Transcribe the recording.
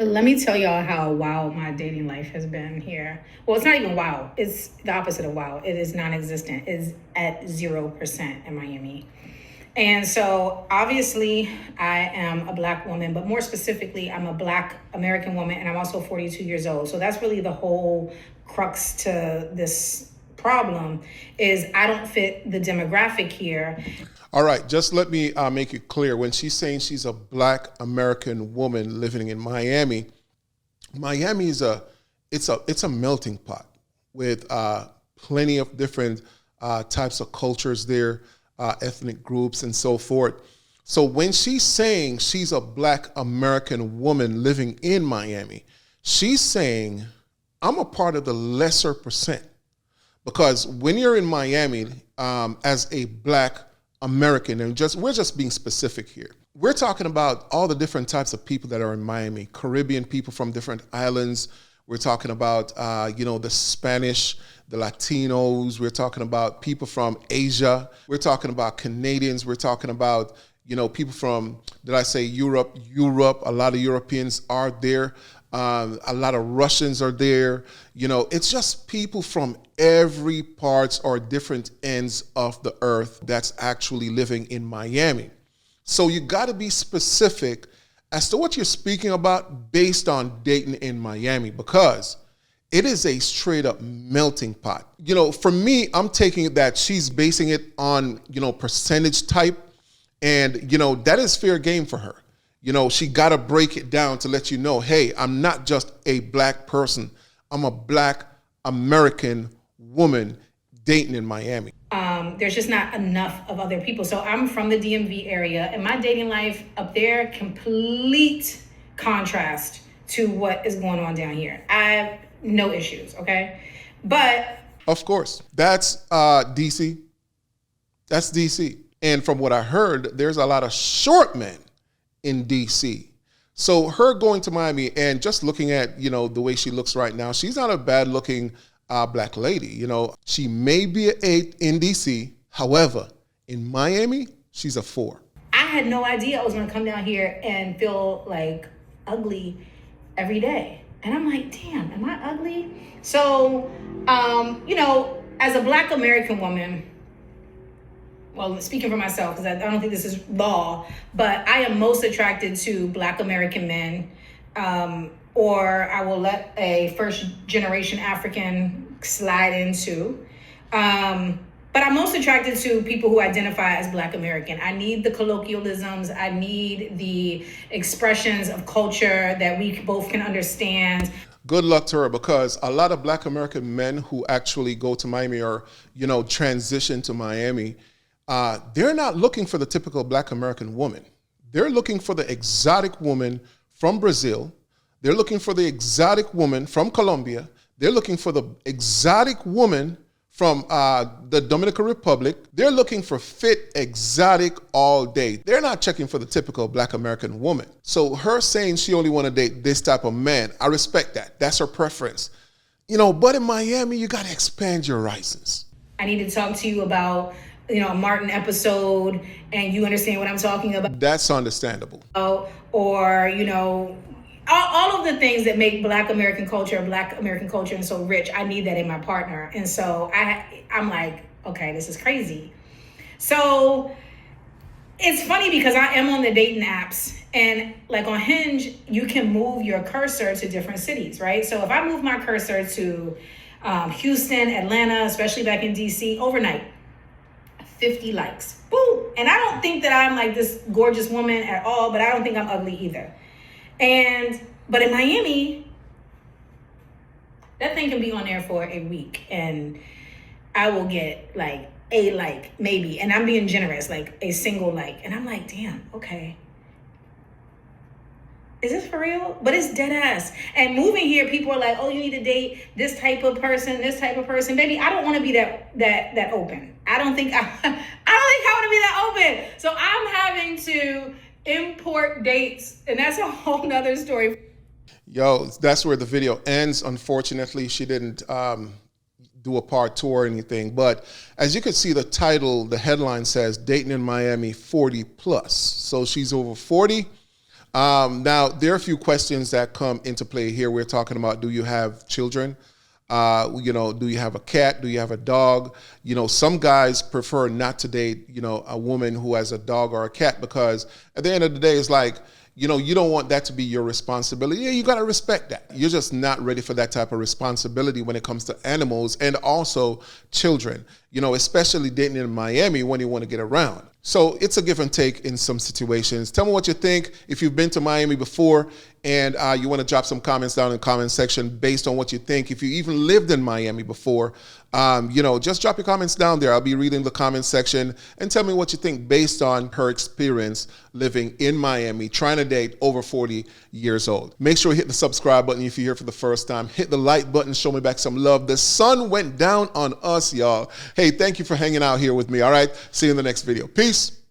Let me tell y'all how wild my dating life has been here. Well, it's not even wild. It's the opposite of wild. It is non-existent. It is at 0% in Miami. And so obviously I am a black woman, but more specifically, I'm a black American woman and I'm also 42 years old. So that's really the whole crux to this problem is I don't fit the demographic here. All right, just let me make it clear. When she's saying she's a black American woman living in Miami, Miami is it's a melting pot with plenty of different types of cultures there, ethnic groups, and so forth. So when she's saying she's a black American woman living in Miami, she's saying I'm a part of the lesser percent. Because when you're in Miami as a black American, and we're just being specific here. We're talking about all the different types of people that are in Miami. Caribbean people from different islands. We're talking about the Spanish, the Latinos. We're talking about people from Asia. We're talking about Canadians. We're talking about people from, did I say Europe? Europe. A lot of Europeans are there. A lot of Russians are there. It's just people from every parts or different ends of the earth that's actually living in Miami. So you got to be specific as to what you're speaking about based on dating in Miami, because it is a straight up melting pot. For me, I'm taking it that she's basing it on, percentage type. And, that is fair game for her. She got to break it down to let you know, hey, I'm not just a black person. I'm a black American woman dating in Miami. There's just not enough of other people. So I'm from the DMV area, and my dating life up there, complete contrast to what is going on down here. I have no issues, okay? But of course, that's DC. That's DC. And from what I heard, there's a lot of short men in DC. So her going to Miami and just looking at, the way she looks right now, she's not a bad looking black lady. She may be an 8 in DC. However, in Miami, she's a 4. I had no idea I was going to come down here and feel like ugly every day. And I'm like, damn, am I ugly? So, as a black American woman, well, speaking for myself, because I don't think this is law, but I am most attracted to black American men, or I will let a first generation African slide into. But I'm most attracted to people who identify as black American. I need the colloquialisms. I need the expressions of culture that we both can understand. Good luck to her, because a lot of black American men who actually go to Miami or, transition to Miami, they're not looking for the typical black American woman. They're looking for the exotic woman from Brazil. They're looking for the exotic woman from Colombia. They're looking for the exotic woman from the Dominican Republic. They're looking for fit, exotic all day. They're not checking for the typical black American woman. So her saying she only want to date this type of man, I respect that. That's her preference. But in Miami, you got to expand your horizons. I need to talk to you about a Martin episode, and you understand what I'm talking about. That's understandable. Or, all of the things that make black American culture and so rich. I need that in my partner. And so I'm like, okay, this is crazy. So it's funny because I am on the dating apps, and like on Hinge, you can move your cursor to different cities, right? So if I move my cursor to Houston, Atlanta, especially back in DC, overnight, 50 likes. Boom. And I don't think that I'm like this gorgeous woman at all, but I don't think I'm ugly either. But in Miami, that thing can be on there for a week and I will get like a like, maybe. And I'm being generous, like a single like. And I'm like, damn, okay. Is this for real? But it's dead ass. And moving here, people are like, oh, you need to date this type of person, this type of person. Baby, I don't want to be that open. I don't think I want to be that open. So I'm having to import dates, and that's a whole nother story. Yo, that's where the video ends. Unfortunately, she didn't do a part 2 or anything. But as you can see, the title, the headline says, Dating in Miami 40 plus. So she's over 40. Now, there are a few questions that come into play here. We're talking about, do you have children? Do you have a cat? Do you have a dog? Some guys prefer not to date, a woman who has a dog or a cat, because at the end of the day, it's like, you don't want that to be your responsibility. Yeah, you got to respect that. You're just not ready for that type of responsibility when it comes to animals and also children, especially dating in Miami when you want to get around. So it's a give and take in some situations. Tell me what you think. If you've been to Miami before and you want to drop some comments down in the comment section based on what you think. If you even lived in Miami before, just drop your comments down there. I'll be reading the comment section, and tell me what you think based on her experience living in Miami, trying to date over 40 years old. Make sure you hit the subscribe button if you're here for the first time. Hit the like button, show me back some love. The sun went down on us, y'all. Hey, thank you for hanging out here with me. All right, see you in the next video. Peace.